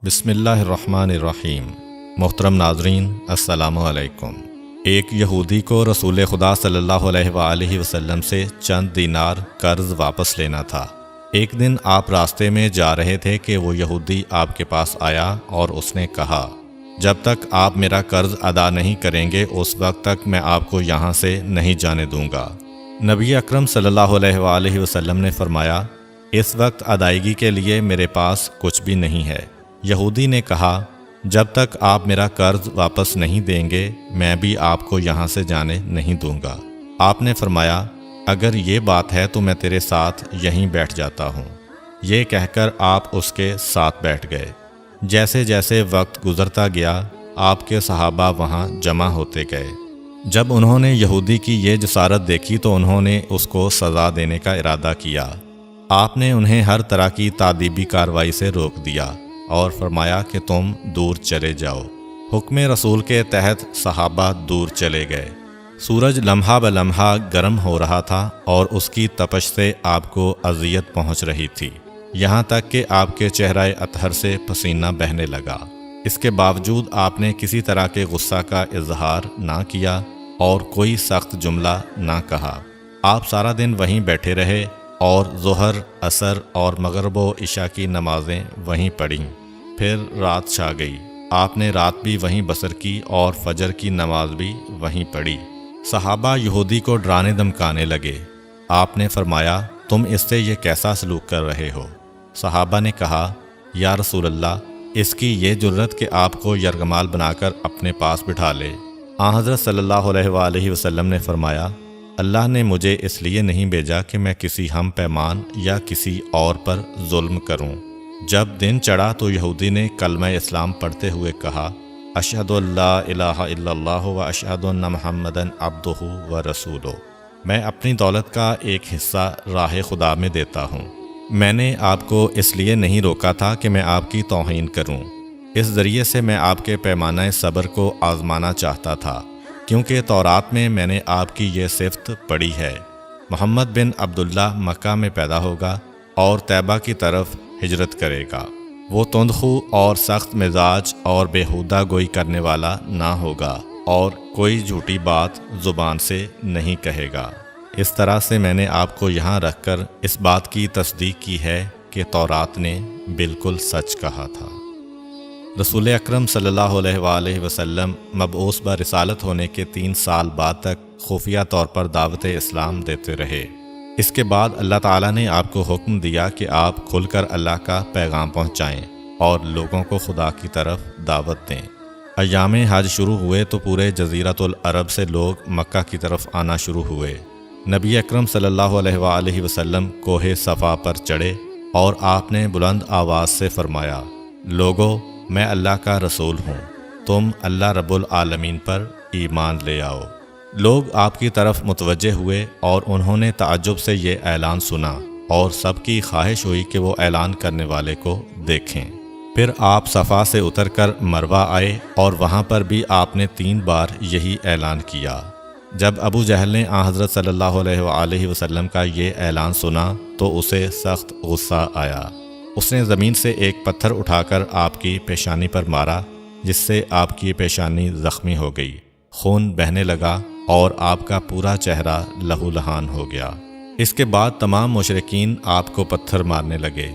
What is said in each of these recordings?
بسم اللہ الرحمن الرحیم۔ محترم ناظرین، السلام علیکم۔ ایک یہودی کو رسول خدا صلی اللہ علیہ وآلہ وسلم سے چند دینار قرض واپس لینا تھا۔ ایک دن آپ راستے میں جا رہے تھے کہ وہ یہودی آپ کے پاس آیا اور اس نے کہا، جب تک آپ میرا قرض ادا نہیں کریں گے اس وقت تک میں آپ کو یہاں سے نہیں جانے دوں گا۔ نبی اکرم صلی اللہ علیہ وآلہ وسلم نے فرمایا، اس وقت ادائیگی کے لیے میرے پاس کچھ بھی نہیں ہے۔ یہودی نے کہا، جب تک آپ میرا قرض واپس نہیں دیں گے میں بھی آپ کو یہاں سے جانے نہیں دوں گا۔ آپ نے فرمایا، اگر یہ بات ہے تو میں تیرے ساتھ یہیں بیٹھ جاتا ہوں۔ یہ کہہ کر آپ اس کے ساتھ بیٹھ گئے۔ جیسے جیسے وقت گزرتا گیا آپ کے صحابہ وہاں جمع ہوتے گئے۔ جب انہوں نے یہودی کی یہ جسارت دیکھی تو انہوں نے اس کو سزا دینے کا ارادہ کیا۔ آپ نے انہیں ہر طرح کی تادیبی کارروائی سے روک دیا اور فرمایا کہ تم دور چلے جاؤ۔ حکم رسول کے تحت صحابہ دور چلے گئے۔ سورج لمحہ بلمحہ گرم ہو رہا تھا اور اس کی تپش سے آپ کو اذیت پہنچ رہی تھی، یہاں تک کہ آپ کے چہرہ اطہر سے پسینہ بہنے لگا۔ اس کے باوجود آپ نے کسی طرح کے غصہ کا اظہار نہ کیا اور کوئی سخت جملہ نہ کہا۔ آپ سارا دن وہیں بیٹھے رہے اور ظہر، عصر اور مغرب و عشاء کی نمازیں وہیں پڑھیں۔ پھر رات چھا گئی۔ آپ نے رات بھی وہیں بسر کی اور فجر کی نماز بھی وہیں پڑھی۔ صحابہ یہودی کو ڈرانے دھمکانے لگے۔ آپ نے فرمایا، تم اس سے یہ کیسا سلوک کر رہے ہو؟ صحابہ نے کہا، یا رسول اللہ، اس کی یہ جرت کہ آپ کو یرغمال بنا کر اپنے پاس بٹھا لے۔ آن حضرت صلی اللہ علیہ وآلہ وسلم نے فرمایا، اللہ نے مجھے اس لیے نہیں بھیجا کہ میں کسی ہم پیمان یا کسی اور پر ظلم کروں۔ جب دن چڑھا تو یہودی نے کلمہ اسلام پڑھتے ہوئے کہا، اشہد ان لا الہ الا اللہ و اشہد ان محمدً عبدہ و رسولہ۔ میں اپنی دولت کا ایک حصہ راہ خدا میں دیتا ہوں۔ میں نے آپ کو اس لیے نہیں روکا تھا کہ میں آپ کی توہین کروں۔ اس ذریعے سے میں آپ کے پیمانہ صبر کو آزمانا چاہتا تھا، کیونکہ تورات میں نے آپ کی یہ صفت پڑھی ہے، محمد بن عبداللہ مکہ میں پیدا ہوگا اور طیبہ کی طرف ہجرت کرے گا۔ وہ تندخو اور سخت مزاج اور بیہودہ گوئی کرنے والا نہ ہوگا اور کوئی جھوٹی بات زبان سے نہیں کہے گا۔ اس طرح سے میں نے آپ کو یہاں رکھ کر اس بات کی تصدیق کی ہے کہ تورات نے بالکل سچ کہا تھا۔ رسول اکرم صلی اللہ علیہ وآلہ وسلم مبعوث برسالت ہونے کے 3 سال بعد تک خفیہ طور پر دعوت اسلام دیتے رہے۔ اس کے بعد اللہ تعالیٰ نے آپ کو حکم دیا کہ آپ کھل کر اللہ کا پیغام پہنچائیں اور لوگوں کو خدا کی طرف دعوت دیں۔ ایام حج شروع ہوئے تو پورے جزیرۃ العرب سے لوگ مکہ کی طرف آنا شروع ہوئے۔ نبی اکرم صلی اللہ علیہ وآلہ وسلم کوہ صفا پر چڑھے اور آپ نے بلند آواز سے فرمایا، لوگو، میں اللہ کا رسول ہوں، تم اللہ رب العالمین پر ایمان لے آؤ۔ لوگ آپ کی طرف متوجہ ہوئے اور انہوں نے تعجب سے یہ اعلان سنا اور سب کی خواہش ہوئی کہ وہ اعلان کرنے والے کو دیکھیں۔ پھر آپ صفا سے اتر کر مروہ آئے اور وہاں پر بھی آپ نے 3 بار یہی اعلان کیا۔ جب ابو جہل نے آن حضرت صلی اللہ علیہ وآلہ وسلم کا یہ اعلان سنا تو اسے سخت غصہ آیا۔ اس نے زمین سے ایک پتھر اٹھا کر آپ کی پیشانی پر مارا، جس سے آپ کی پیشانی زخمی ہو گئی، خون بہنے لگا اور آپ کا پورا چہرہ لہو لہان ہو گیا۔ اس کے بعد تمام مشرکین آپ کو پتھر مارنے لگے۔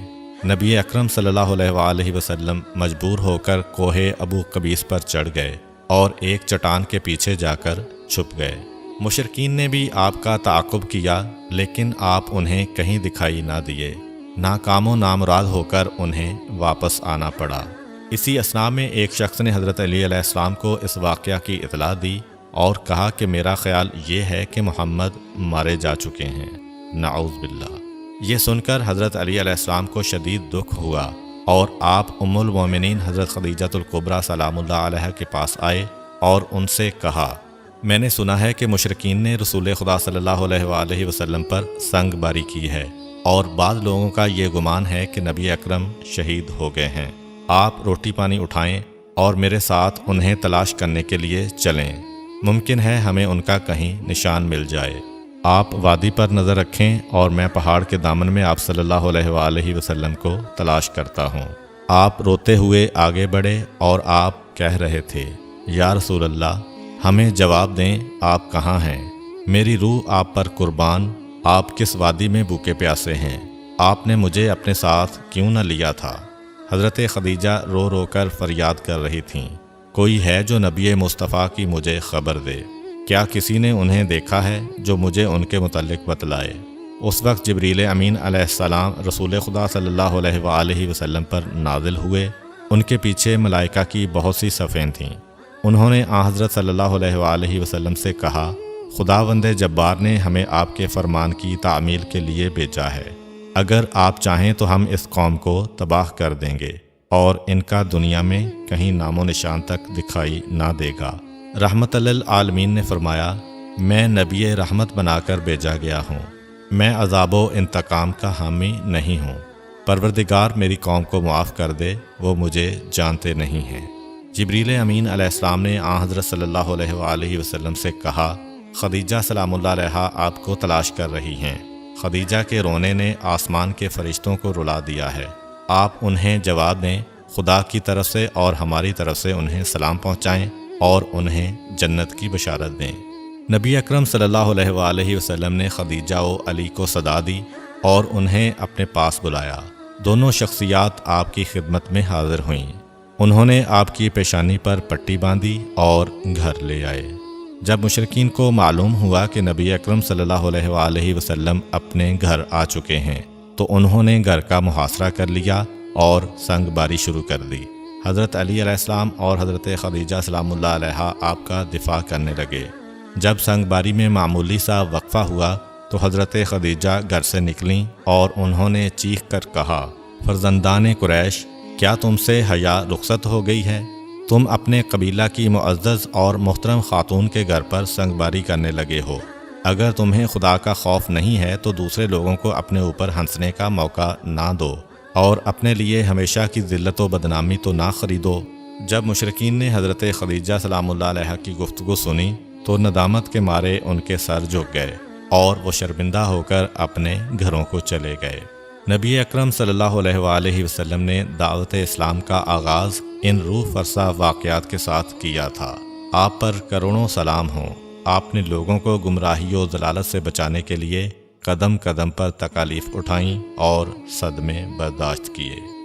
نبی اکرم صلی اللہ علیہ وآلہ وسلم مجبور ہو کر کوہ ابو قبیس پر چڑھ گئے اور ایک چٹان کے پیچھے جا کر چھپ گئے۔ مشرکین نے بھی آپ کا تعاقب کیا لیکن آپ انہیں کہیں دکھائی نہ دیے۔ ناکام و نامراد ہو کر انہیں واپس آنا پڑا۔ اسی اثناء میں ایک شخص نے حضرت علی علیہ السلام کو اس واقعہ کی اطلاع دی اور کہا کہ میرا خیال یہ ہے کہ محمد مارے جا چکے ہیں، نعوذ باللہ۔ یہ سن کر حضرت علی علیہ السلام کو شدید دکھ ہوا اور آپ ام المومنین حضرت خدیجہ الکبریٰ سلام اللہ علیہ کے پاس آئے اور ان سے کہا، میں نے سنا ہے کہ مشرکین نے رسول خدا صلی اللہ علیہ وآلہ وسلم پر سنگ باری کی ہے اور بعض لوگوں کا یہ گمان ہے کہ نبی اکرم شہید ہو گئے ہیں۔ آپ روٹی پانی اٹھائیں اور میرے ساتھ انہیں تلاش کرنے کے لیے چلیں، ممکن ہے ہمیں ان کا کہیں نشان مل جائے۔ آپ وادی پر نظر رکھیں اور میں پہاڑ کے دامن میں آپ صلی اللہ علیہ وآلہ وسلم کو تلاش کرتا ہوں۔ آپ روتے ہوئے آگے بڑھے اور آپ کہہ رہے تھے، یا رسول اللہ، ہمیں جواب دیں، آپ کہاں ہیں؟ میری روح آپ پر قربان، آپ کس وادی میں بھوکے پیاسے ہیں؟ آپ نے مجھے اپنے ساتھ کیوں نہ لیا تھا؟ حضرت خدیجہ رو رو کر فریاد کر رہی تھیں، کوئی ہے جو نبی مصطفیٰ کی مجھے خبر دے؟ کیا کسی نے انہیں دیکھا ہے جو مجھے ان کے متعلق بتلائے؟ اس وقت جبریل امین علیہ السلام رسول خدا صلی اللہ علیہ وآلہ وسلم پر نازل ہوئے۔ ان کے پیچھے ملائکہ کی بہت سی صفیں تھیں۔ انہوں نے حضرت صلی اللہ علیہ وآلہ وسلم سے کہا، خداوند جبار نے ہمیں آپ کے فرمان کی تعمیل کے لیے بھیجا ہے۔ اگر آپ چاہیں تو ہم اس قوم کو تباہ کر دیں گے اور ان کا دنیا میں کہیں نام و نشان تک دکھائی نہ دے گا۔ رحمت للعالمین نے فرمایا، میں نبی رحمت بنا کر بھیجا گیا ہوں، میں عذاب و انتقام کا حامی نہیں ہوں۔ پروردگار میری قوم کو معاف کر دے، وہ مجھے جانتے نہیں ہیں۔ جبریل امین علیہ السلام نے حضرت صلی اللہ علیہ وآلہ وسلم سے کہا، خدیجہ سلام اللہ علیہا آپ کو تلاش کر رہی ہیں۔ خدیجہ کے رونے نے آسمان کے فرشتوں کو رلا دیا ہے، آپ انہیں جواب دیں، خدا کی طرف سے اور ہماری طرف سے انہیں سلام پہنچائیں اور انہیں جنت کی بشارت دیں۔ نبی اکرم صلی اللہ علیہ وآلہ وسلم نے خدیجہ و علی کو صدا دی اور انہیں اپنے پاس بلایا۔ دونوں شخصیات آپ کی خدمت میں حاضر ہوئیں۔ انہوں نے آپ کی پیشانی پر پٹی باندھی اور گھر لے آئے۔ جب مشرکین کو معلوم ہوا کہ نبی اکرم صلی اللہ علیہ وآلہ وسلم اپنے گھر آ چکے ہیں تو انہوں نے گھر کا محاصرہ کر لیا اور سنگ باری شروع کر دی۔ حضرت علی علیہ السلام اور حضرت خدیجہ سلام اللہ علیہا آپ کا دفاع کرنے لگے۔ جب سنگ باری میں معمولی سا وقفہ ہوا تو حضرت خدیجہ گھر سے نکلیں اور انہوں نے چیخ کر کہا، فرزندان قریش، کیا تم سے حیا رخصت ہو گئی ہے؟ تم اپنے قبیلہ کی معزز اور محترم خاتون کے گھر پر سنگ باری کرنے لگے ہو۔ اگر تمہیں خدا کا خوف نہیں ہے تو دوسرے لوگوں کو اپنے اوپر ہنسنے کا موقع نہ دو اور اپنے لیے ہمیشہ کی ذلت و بدنامی تو نہ خریدو۔ جب مشرکین نے حضرت خدیجہ سلام اللہ علیہا کی گفتگو سنی تو ندامت کے مارے ان کے سر جھک گئے اور وہ شرمندہ ہو کر اپنے گھروں کو چلے گئے۔ نبی اکرم صلی اللہ علیہ وآلہ وسلم نے دعوت اسلام کا آغاز ان روح فرسا واقعات کے ساتھ کیا تھا۔ آپ پر کروڑوں سلام ہوں۔ آپ نے لوگوں کو گمراہی و ضلالت سے بچانے کے لیے قدم قدم پر تکالیف اٹھائیں اور صدمے برداشت کیے۔